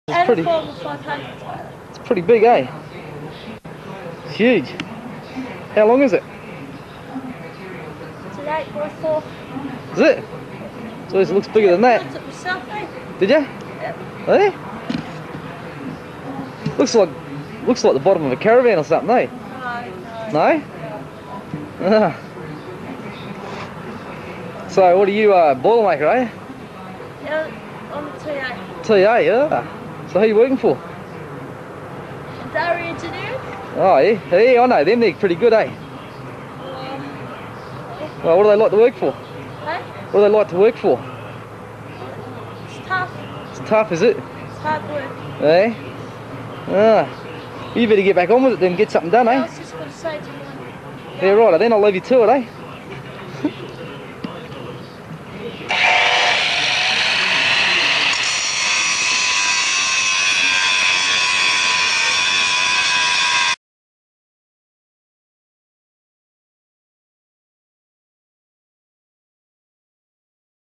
It's pretty big, eh? It's huge. How long is it? It's an 8x4. Is it? So it looks bigger than that. I took myself, eh? Did you? Yep. Eh? Looks like the bottom of a caravan or something, eh? No? No? Ah. So what are you, boilermaker, eh? Yeah, I'm a TA. TA, yeah. So who are you working for? Dairy engineering? Oh, yeah. Yeah, I know them. They're pretty good, eh? Well, what do they like to work for? Hey? What do they like to work for? It's tough. It's tough, is it? It's hard work. Eh? Ah. You better get back on with it then, get something done, I eh? was just going to say to you. Yeah, right, then I'll leave you to it, eh?